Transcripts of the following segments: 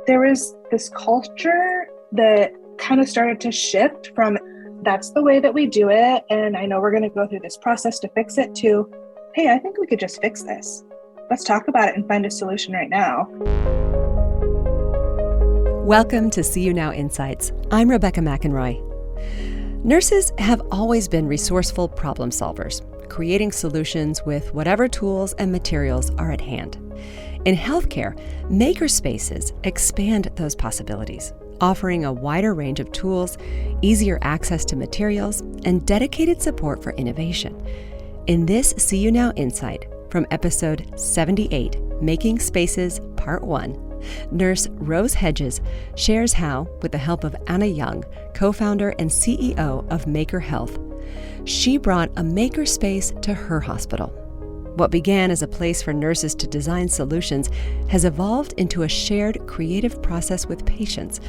there was this culture that kind of started to shift from that's the way that we do it, and I know we're going to go through this process to fix it, to, hey, I think we could just fix this. Let's talk about it and find a solution right now. Welcome to See You Now Insights. I'm Rebecca McEnroy. Nurses have always been resourceful problem solvers, creating solutions with whatever tools and materials are at hand. In healthcare, makerspaces expand those possibilities, offering a wider range of tools, easier access to materials, and dedicated support for innovation. In this See You Now Insight, from episode 78, Making Spaces, Part 1, Nurse Rose Hedges shares how, with the help of Anna Young, co-founder and CEO of MakerHealth, she brought a makerspace to her hospital. What began as a place for nurses to design solutions has evolved into a shared creative process with patients,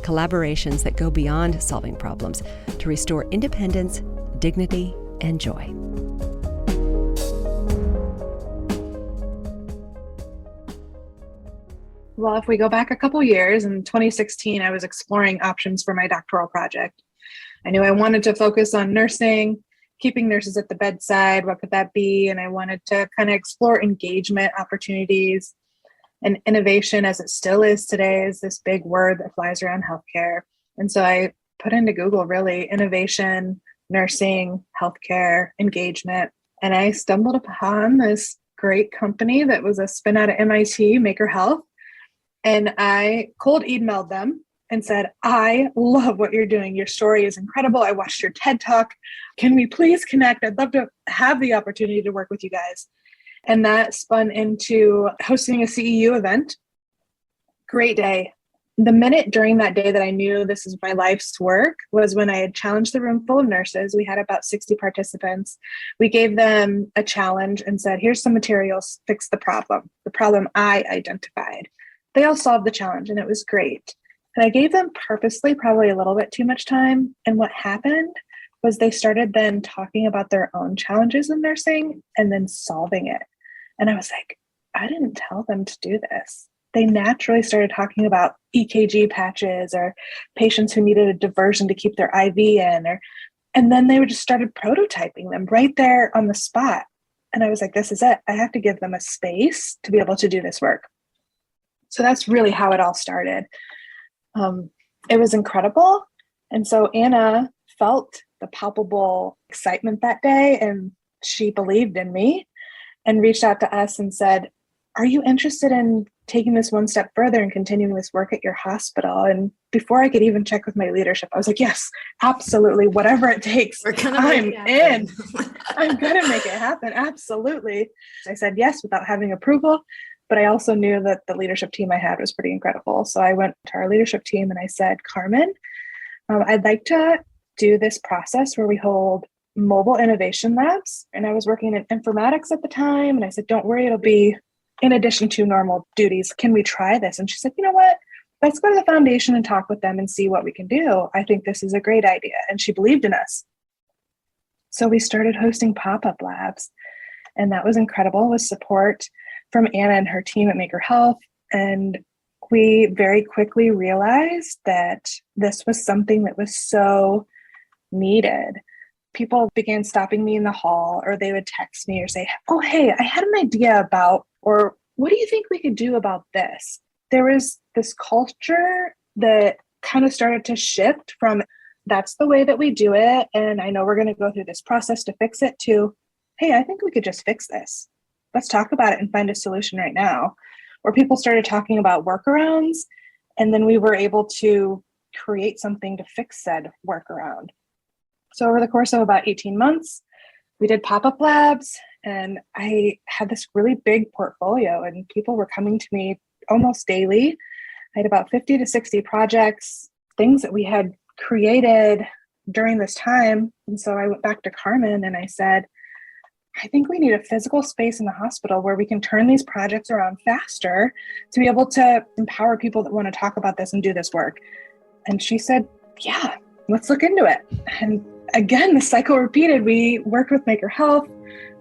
collaborations that go beyond solving problems to restore independence, dignity, and joy. Well, if we go back a couple years, in 2016, I was exploring options for my doctoral project. I knew I wanted to focus on nursing, keeping nurses at the bedside. What could that be? And I wanted to kind of explore engagement opportunities. And innovation, as it still is today, is this big word that flies around healthcare. And so I put into Google, really, innovation, nursing, healthcare, engagement. And I stumbled upon this great company that was a spin out of MIT, MakerHealth. And I cold emailed them and said, I love what you're doing. Your story is incredible. I watched your TED Talk. Can we please connect? I'd love to have the opportunity to work with you guys. And that spun into hosting a CEU event. Great day. The minute during that day that I knew this is my life's work was when I had challenged the room full of nurses. We had about 60 participants. We gave them a challenge and said, here's some materials, fix the problem I identified. They all solved the challenge, and it was great. And I gave them purposely probably a little bit too much time. And what happened was they started then talking about their own challenges in nursing and then solving it. And I was like, I didn't tell them to do this. They naturally started talking about EKG patches or patients who needed a diversion to keep their IV in, and then they just started prototyping them right there on the spot. And I was like, this is it. I have to give them a space to be able to do this work. So that's really how it all started. It was incredible. And so Anna felt the palpable excitement that day, and she believed in me and reached out to us and said, are you interested in taking this one step further and continuing this work at your hospital? And before I could even check with my leadership, I was like, yes, absolutely. Whatever it takes, I'm in. I'm going to make it happen. Absolutely. I said yes without having approval. But I also knew that the leadership team I had was pretty incredible. So I went to our leadership team and I said, Carmen, I'd like to do this process where we hold mobile innovation labs. And I was working in informatics at the time. And I said, don't worry, it'll be in addition to normal duties. Can we try this? And she said, you know what? Let's go to the foundation and talk with them and see what we can do. I think this is a great idea. And she believed in us. So we started hosting pop-up labs. And that was incredible with support from Anna and her team at MakerHealth. And we very quickly realized that this was something that was so needed. People began stopping me in the hall, or they would text me or say, oh, hey, I had an idea about, or what do you think we could do about this? There was this culture that kind of started to shift from that's the way that we do it, and I know we're going to go through this process to fix it, to, hey, I think we could just fix this. Let's talk about it and find a solution right now. Where people started talking about workarounds, and then we were able to create something to fix said workaround. So over the course of about 18 months, we did pop-up labs, and I had this really big portfolio, and people were coming to me almost daily. I had about 50 to 60 projects, things that we had created during this time. And so I went back to Carmen and I said, I think we need a physical space in the hospital where we can turn these projects around faster to be able to empower people that want to talk about this and do this work. And she said, yeah, let's look into it. And again, the cycle repeated. We worked with MakerHealth,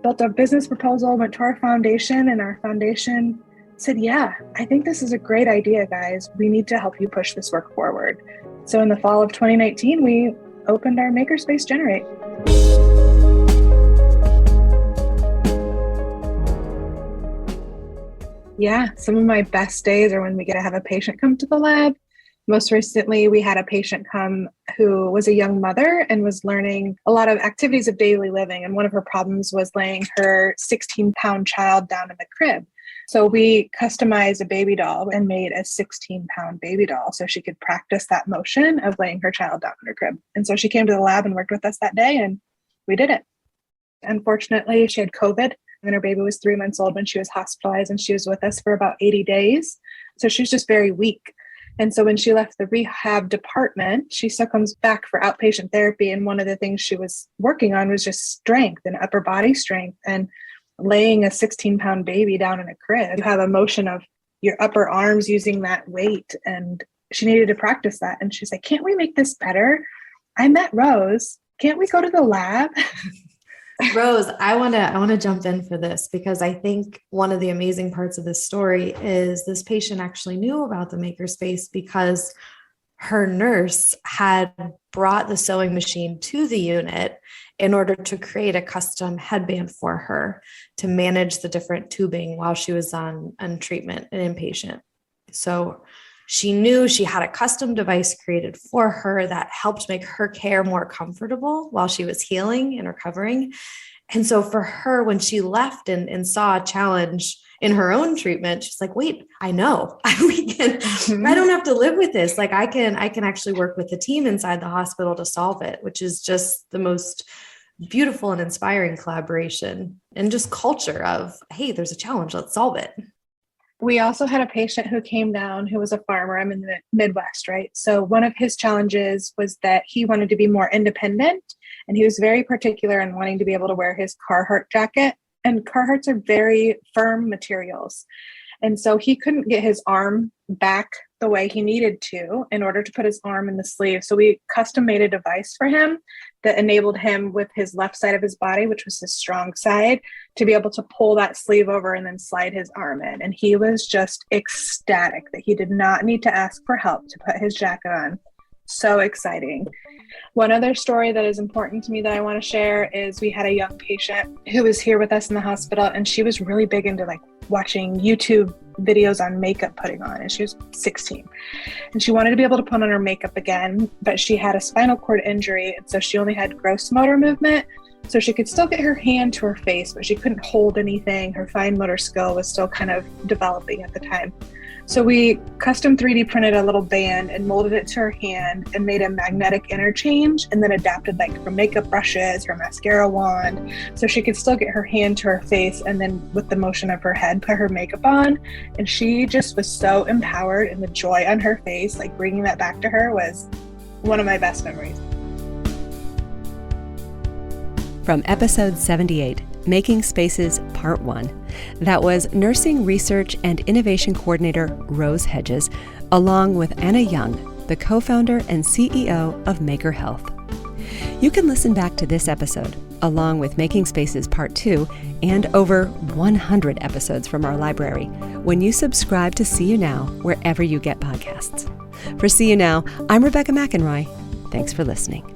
built a business proposal, went to our foundation, and our foundation said, yeah, I think this is a great idea, guys. We need to help you push this work forward. So in the fall of 2019, we opened our makerspace Generate. Yeah, some of my best days are when we get to have a patient come to the lab. Most recently, we had a patient come who was a young mother and was learning a lot of activities of daily living. And one of her problems was laying her 16-pound child down in the crib. So we customized a baby doll and made a 16-pound baby doll so she could practice that motion of laying her child down in her crib. And so she came to the lab and worked with us that day, and we did it. Unfortunately, she had COVID, and her baby was 3 months old when she was hospitalized, and she was with us for about 80 days. So she was just very weak. And so when she left the rehab department, she still comes back for outpatient therapy. And one of the things she was working on was just strength and upper body strength. And laying a 16-pound baby down in a crib, you have a motion of your upper arms using that weight. And she needed to practice that. And she's like, can't we make this better? I met Rose. Can't we go to the lab? Rose, I want to jump in for this because I think one of the amazing parts of this story is this patient actually knew about the makerspace because her nurse had brought the sewing machine to the unit in order to create a custom headband for her to manage the different tubing while she was on treatment and inpatient. So she knew she had a custom device created for her that helped make her care more comfortable while she was healing and recovering. And so for her, when she left and saw a challenge in her own treatment, she's like, wait, I know I don't have to live with this. Like I can actually work with the team inside the hospital to solve it, which is just the most beautiful and inspiring collaboration and just culture of, hey, there's a challenge, let's solve it. We also had a patient who came down who was a farmer. I'm in the Midwest, right? So one of his challenges was that he wanted to be more independent, and he was very particular in wanting to be able to wear his Carhartt jacket. And Carhartts are very firm materials. And so he couldn't get his arm back the way he needed to in order to put his arm in the sleeve. So we custom made a device for him that enabled him with his left side of his body, which was his strong side, to be able to pull that sleeve over and then slide his arm in. And he was just ecstatic that he did not need to ask for help to put his jacket on. So exciting. One other story that is important to me that I want to share is we had a young patient who was here with us in the hospital, and she was really big into like watching YouTube videos on makeup putting on, and she was 16. And she wanted to be able to put on her makeup again, but she had a spinal cord injury, and so she only had gross motor movement. So she could still get her hand to her face, but she couldn't hold anything. Her fine motor skill was still kind of developing at the time. So we custom 3D printed a little band and molded it to her hand and made a magnetic interchange, and then adapted like her makeup brushes, her mascara wand, so she could still get her hand to her face and then with the motion of her head put her makeup on. And she just was so empowered, and the joy on her face, like bringing that back to her, was one of my best memories. From episode 78, Making Spaces Part 1. That was Nursing Research and Innovation Coordinator Rose Hedges, along with Anna Young, the co-founder and CEO of MakerHealth. You can listen back to this episode, along with Making Spaces Part 2, and over 100 episodes from our library, when you subscribe to See You Now wherever you get podcasts. For See You Now, I'm Rebecca McEnroy. Thanks for listening.